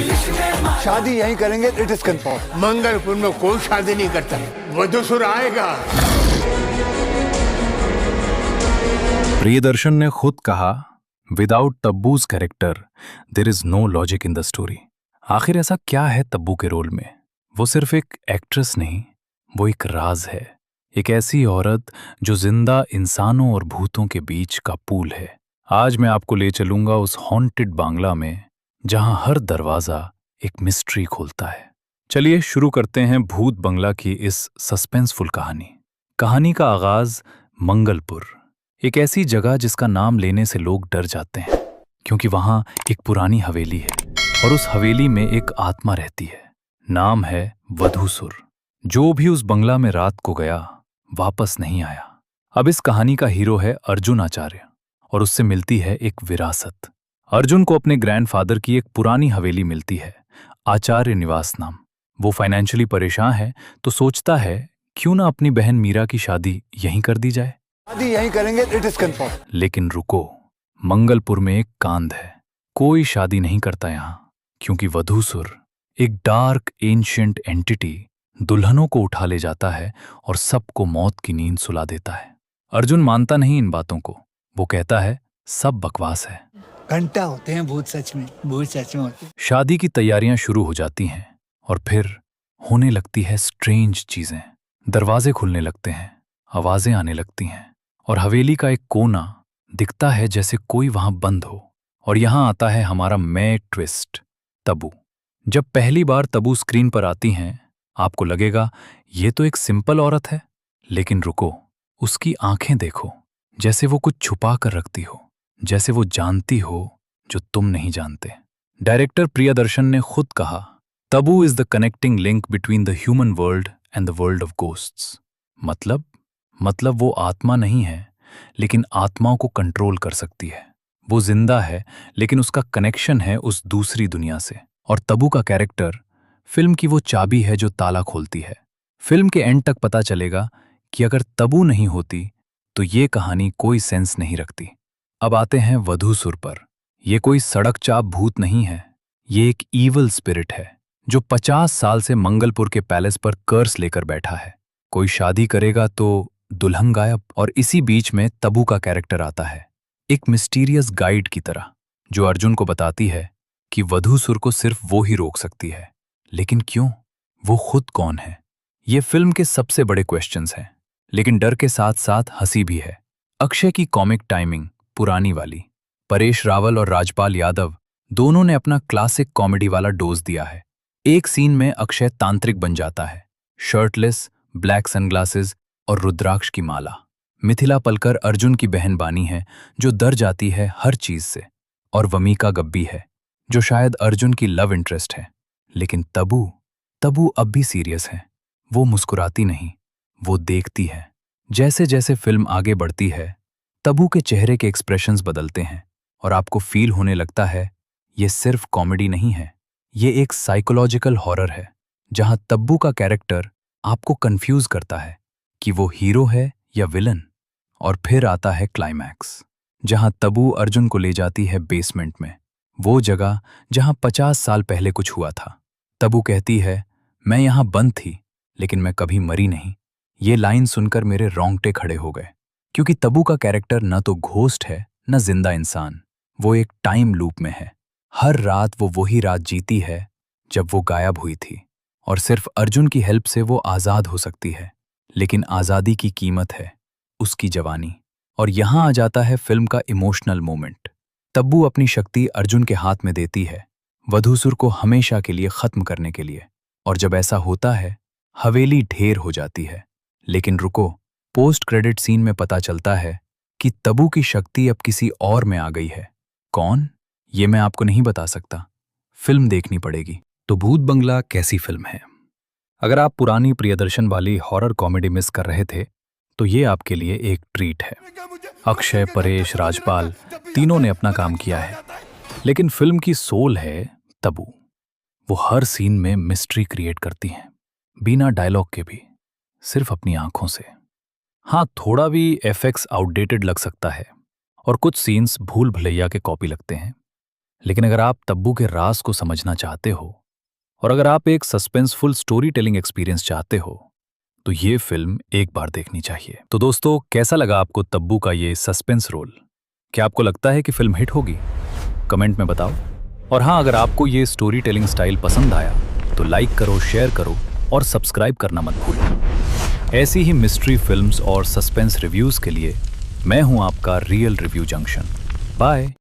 शादी यहीं करेंगे, इट इज कंफर्म। मंगलपुर में कोई शादी नहीं करता, वधूसुर आएगा। प्रियदर्शन ने खुद कहा, without Tabu's character there is no logic in the story. आखिर ऐसा क्या है तब्बू के रोल में? वो सिर्फ एक एक्ट्रेस नहीं, वो एक राज है, एक ऐसी औरत जो जिंदा इंसानों और भूतों के बीच का पुल है। आज मैं आपको ले चलूंगा उस हॉन्टेड बांग्ला में जहां हर दरवाजा एक मिस्ट्री खोलता है। चलिए शुरू करते हैं भूत बंगला की इस सस्पेंसफुल कहानी। कहानी का आगाज मंगलपुर, एक ऐसी जगह जिसका नाम लेने से लोग डर जाते हैं, क्योंकि वहां एक पुरानी हवेली है और उस हवेली में एक आत्मा रहती है। नाम है वधूसुर। जो भी उस बंगला में रात को गया वापस नहीं आया। अब इस कहानी का हीरो है अर्जुन आचार्य और उससे मिलती है एक विरासत। अर्जुन को अपने ग्रैंडफादर की एक पुरानी हवेली मिलती है, आचार्य निवास नाम। वो फाइनेंशियली परेशान है तो सोचता है क्यों ना अपनी बहन मीरा की शादी यहीं कर दी जाए। शादी यहीं करेंगे, इट इज कंफर्म। लेकिन रुको, मंगलपुर में एक कांध है। कोई शादी नहीं करता यहां, क्योंकि वधूसुर, एक डार्क एंशिएंट एंटिटी, दुल्हनों को उठा ले जाता है और सबको मौत की नींद सुला देता है। अर्जुन मानता नहीं इन बातों को। वो कहता है सब बकवास है। घंटा होते हैं भूत, सच में भूत सच में होते हैं। शादी की तैयारियां शुरू हो जाती हैं और फिर होने लगती है स्ट्रेंज चीजें। दरवाजे खुलने लगते हैं, आवाजें आने लगती हैं और हवेली का एक कोना दिखता है जैसे कोई वहां बंद हो। और यहां आता है हमारा मैं ट्विस्ट, तब्बू। जब पहली बार तब्बू स्क्रीन पर आती हैं आपको लगेगा ये तो एक सिंपल औरत है, लेकिन रुको, उसकी आंखें देखो, जैसे वो कुछ छुपा कर रखती हो, जैसे वो जानती हो जो तुम नहीं जानते। डायरेक्टर प्रियदर्शन ने खुद कहा, Tabu is the connecting link between the human world and the world of ghosts. मतलब वो आत्मा नहीं है, लेकिन आत्माओं को कंट्रोल कर सकती है। वो जिंदा है, लेकिन उसका कनेक्शन है उस दूसरी दुनिया से। और तब्बू का कैरेक्टर फिल्म की वो चाबी है जो ताला खोलती है। फिल्म के एंड तक पता चलेगा कि अगर तब्बू नहीं होती तो ये कहानी कोई सेंस नहीं रखती। अब आते हैं वधूसुर पर। ये कोई सड़क चाप भूत नहीं है, ये एक ईवल स्पिरिट है जो 50 साल से मंगलपुर के पैलेस पर कर्स लेकर बैठा है। कोई शादी करेगा तो दुल्हन गायब। और इसी बीच में तब्बू का कैरेक्टर आता है, एक मिस्टीरियस गाइड की तरह, जो अर्जुन को बताती है कि वधूसुर को सिर्फ वो ही रोक सकती है। लेकिन क्यों? वो खुद कौन है? ये फिल्म के सबसे बड़े क्वेश्चंस हैं, लेकिन डर के साथ साथ हंसी भी है। अक्षय की कॉमिक टाइमिंग पुरानी वाली। परेश रावल और राजपाल यादव दोनों ने अपना क्लासिक कॉमेडी वाला डोज दिया है। एक सीन में अक्षय तांत्रिक बन जाता है, शर्टलेस, ब्लैक सनग्लासेस और रुद्राक्ष की माला। मिथिला पलकर अर्जुन की बहन बानी है जो डर जाती है हर चीज से, और वमीका गब्बी है जो शायद अर्जुन की लव इंटरेस्ट है। लेकिन तब्बू अब भी सीरियस है। वो मुस्कुराती नहीं, वो देखती है। जैसे जैसे फिल्म आगे बढ़ती है तब्बू के चेहरे के एक्सप्रेशंस बदलते हैं और आपको फील होने लगता है ये सिर्फ कॉमेडी नहीं है, ये एक साइकोलॉजिकल हॉरर है, जहां तब्बू का कैरेक्टर आपको कंफ्यूज करता है कि वो हीरो है या विलन। और फिर आता है क्लाइमैक्स, जहां तब्बू अर्जुन को ले जाती है बेसमेंट में, वो जगह जहां 50 साल पहले कुछ हुआ था। तब्बू कहती है, मैं यहां बंद थी लेकिन मैं कभी मरी नहीं। ये लाइन सुनकर मेरे रोंगटे खड़े हो गए, क्योंकि तब्बू का कैरेक्टर न तो घोस्ट है न जिंदा इंसान। वो एक टाइम लूप में है। हर रात वो वही रात जीती है जब वो गायब हुई थी, और सिर्फ अर्जुन की हेल्प से वो आज़ाद हो सकती है। लेकिन आज़ादी की कीमत है उसकी जवानी। और यहां आ जाता है फिल्म का इमोशनल मोमेंट। तब्बू अपनी शक्ति अर्जुन के हाथ में देती है, वधूसुर को हमेशा के लिए खत्म करने के लिए। और जब ऐसा होता है हवेली ढेर हो जाती है। लेकिन रुको, पोस्ट क्रेडिट सीन में पता चलता है कि तब्बू की शक्ति अब किसी और में आ गई है। कौन? ये मैं आपको नहीं बता सकता, फिल्म देखनी पड़ेगी। तो भूत बंगला कैसी फिल्म है? अगर आप पुरानी प्रियदर्शन वाली हॉरर कॉमेडी मिस कर रहे थे तो ये आपके लिए एक ट्रीट है। अक्षय, परेश, राजपाल तीनों ने अपना काम किया है, लेकिन फिल्म की सोल है तब्बू। वो हर सीन में मिस्ट्री क्रिएट करती हैं, बिना डायलॉग के भी, सिर्फ अपनी आंखों से। हाँ, थोड़ा भी एफएक्स आउटडेटेड लग सकता है और कुछ सीन्स भूल भुलैया के कॉपी लगते हैं, लेकिन अगर आप तब्बू के राज को समझना चाहते हो और अगर आप एक सस्पेंसफुल स्टोरी टेलिंग एक्सपीरियंस चाहते हो तो ये फिल्म एक बार देखनी चाहिए। तो दोस्तों, कैसा लगा आपको तब्बू का ये सस्पेंस रोल? क्या आपको लगता है कि फिल्म हिट होगी? कमेंट में बताओ। और हाँ, अगर आपको ये स्टोरी टेलिंग स्टाइल पसंद आया तो लाइक करो, शेयर करो और सब्सक्राइब करना मत भूलना। ऐसी ही मिस्ट्री फिल्म्स और सस्पेंस रिव्यूज के लिए मैं हूं आपका रियल रिव्यू जंक्शन। बाय।